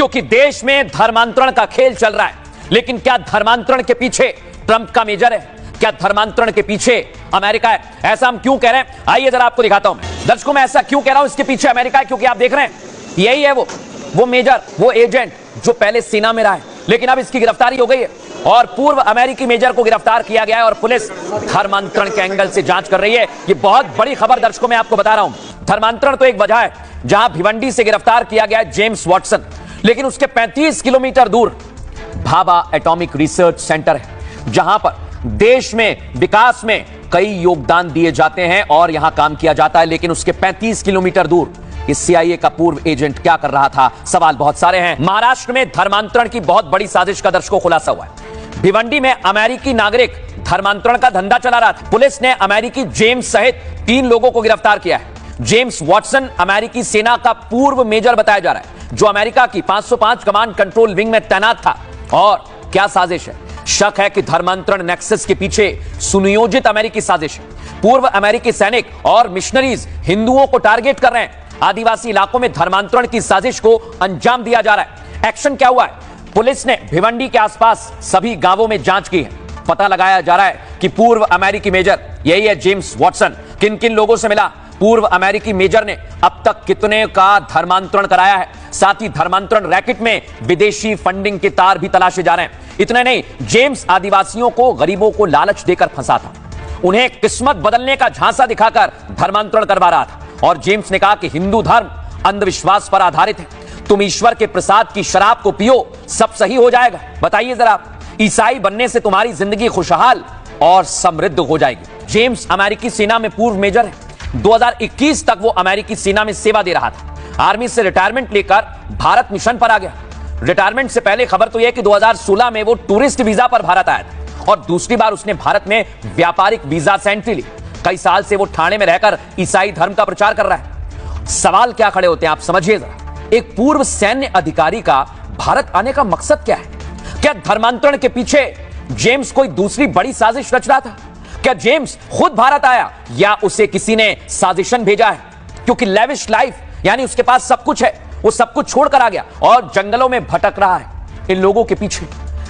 क्योंकि देश में धर्मांतरण का खेल चल रहा है। लेकिन क्या धर्मांतरण के पीछे ट्रंप का मेजर है? क्या धर्मांतरण के पीछे अमेरिका है? ऐसा हम क्यों कह रहे हैं, आइए जरा आपको दिखाता हूं। दर्शकों, मैं ऐसा क्यों कह रहा हूं इसके पीछे अमेरिका है? क्योंकि आप देख रहे हैं यही है वो मेजर, वो एजेंट जो पहले सेना में रहा है, लेकिन अब इसकी गिरफ्तारी हो गई है और पूर्व अमेरिकी मेजर को गिरफ्तार किया गया है और पुलिस धर्मांतरण के एंगल से जांच कर रही है। ये बहुत बड़ी खबर दर्शकों मैं आपको बता रहा हूं। धर्मांतरण तो एक वजह है जहां भिवंडी से गिरफ्तार किया गया है जेम्स वॉटसन, लेकिन उसके 35 किलोमीटर दूर भाभा एटॉमिक रिसर्च सेंटर है, जहां पर देश में विकास में कई योगदान दिए जाते हैं और यहां काम किया जाता है। लेकिन उसके 35 किलोमीटर दूर इस सीआईए का पूर्व एजेंट क्या कर रहा था? सवाल बहुत सारे हैं। महाराष्ट्र में धर्मांतरण की बहुत बड़ी साजिश का दर्शकों खुलासा हुआ है। भिवंडी में अमेरिकी नागरिक धर्मांतरण का धंधा चला रहा था। पुलिस ने अमेरिकी जेम्स सहित 3 लोगों को गिरफ्तार किया है। जेम्स वॉटसन अमेरिकी सेना का पूर्व मेजर बताया जा रहा है, जो अमेरिका की 505 कमांड कंट्रोल विंग में तैनात था। और क्या साजिश है? शक है कि धर्मांतरण नेक्सस के पीछे सुनियोजित अमेरिकी साजिश है। पूर्व अमेरिकी सैनिक और मिशनरीज हिंदुओं को टारगेट कर रहे हैं। आदिवासी इलाकों में धर्मांतरण की साजिश को अंजाम दिया जा रहा है। एक्शन क्या हुआ है? पुलिस ने भिवंडी के आसपास सभी गांवों में जांच की है। पता लगाया जा रहा है कि पूर्व अमेरिकी मेजर यही है जेम्स वॉटसन। किन किन लोगों से मिला? पूर्व अमेरिकी मेजर ने अब तक कितने का धर्मांतरण कराया है? साथ ही धर्मांतरण रैकेट में विदेशी फंडिंग के तार भी तलाशे जा रहे हैं। इतना नहीं, जेम्स आदिवासियों को, गरीबों को लालच देकर फंसा था। उन्हें किस्मत बदलने का झांसा दिखाकर धर्मांतरण करवा रहा था। और जेम्स ने कहा कि हिंदू धर्म अंधविश्वास पर आधारित है, तुम ईश्वर के प्रसाद की शराब को पियो, सब सही हो जाएगा। बताइए जरा, ईसाई बनने से तुम्हारी जिंदगी खुशहाल और समृद्ध हो जाएगी। जेम्स अमेरिकी सेना में पूर्व मेजर है। 2021 तक वो अमेरिकी सेना में सेवा दे रहा था। आर्मी से रिटायरमेंट लेकर भारत मिशन पर आ गया। रिटायरमेंट से पहले खबर तो यह कि 2016 में वो टूरिस्ट वीजा पर भारत आया था और दूसरी बार उसने भारत में व्यापारिक वीजा से एंट्री ली। कई साल से वो ठाणे में रहकर ईसाई धर्म का प्रचार कर रहा है। सवाल क्या खड़े होते हैं, आप समझिए जरा। एक पूर्व सैन्य अधिकारी का भारत आने का मकसद क्या है? क्या धर्मांतरण के पीछे जेम्स कोई दूसरी बड़ी साजिश रच रहा था? क्या जेम्स खुद भारत आया या उसे किसी ने साजिशन भेजा है? क्योंकि लेविश लाइफ, यानी उसके पास सब कुछ है, वो सब कुछ छोड़कर आ गया और जंगलों में भटक रहा है। इन लोगों के पीछे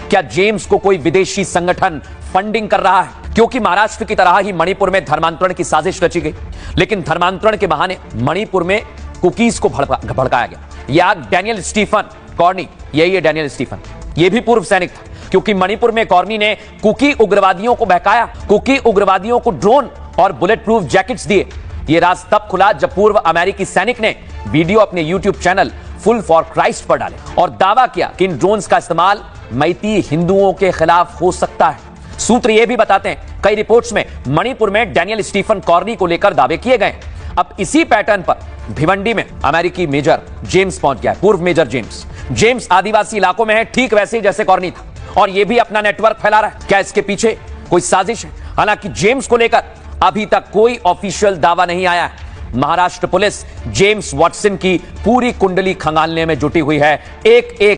क्या जेम्स को कोई विदेशी संगठन फंडिंग कर रहा है? क्योंकि महाराष्ट्र की तरह ही मणिपुर में धर्मांतरण की साजिश रची गई, लेकिन धर्मांतरण के बहाने मणिपुर में कुकीज को भड़काया गया। या डैनियल स्टीफन कॉर्नी, यही है डैनियल स्टीफन, ये भी पूर्व सैनिक था। क्योंकि मणिपुर में कॉर्नी ने कुकी उग्रवादियों को बहकाया, कुकी उग्रवादियों को ड्रोन और बुलेट प्रूफ जैकेट्स दिए। यह राज तब खुला जब पूर्व अमेरिकी सैनिक ने वीडियो अपने YouTube channel full for Christ पर डाले और दावा किया कि इन ड्रोन्स का इस्तेमाल मैती हिंदुओं के खिलाफ हो सकता है। सूत्र यह भी बताते हैं, कई रिपोर्ट्स में मणिपुर में डैनियल स्टीफन कॉर्नी को लेकर दावे किए गए। अब इसी पैटर्न पर भिवंडी में अमेरिकी मेजर जेम्स पहुंच गया है। पूर्व मेजर जेम्स आदिवासी इलाकों में है, ठीक वैसे ही जैसे कॉर्नी था, और यह भी अपना नेटवर्क फैला रहा है। क्या इसके पीछे कोई साजिश है? हालांकि जेम्स को लेकर अभी तक कोई ऑफिशियल दावा नहीं आया है। महाराष्ट्र पुलिस जेम्स वॉटसन की पूरी कुंडली खंगालने में जुटी हुई है। एक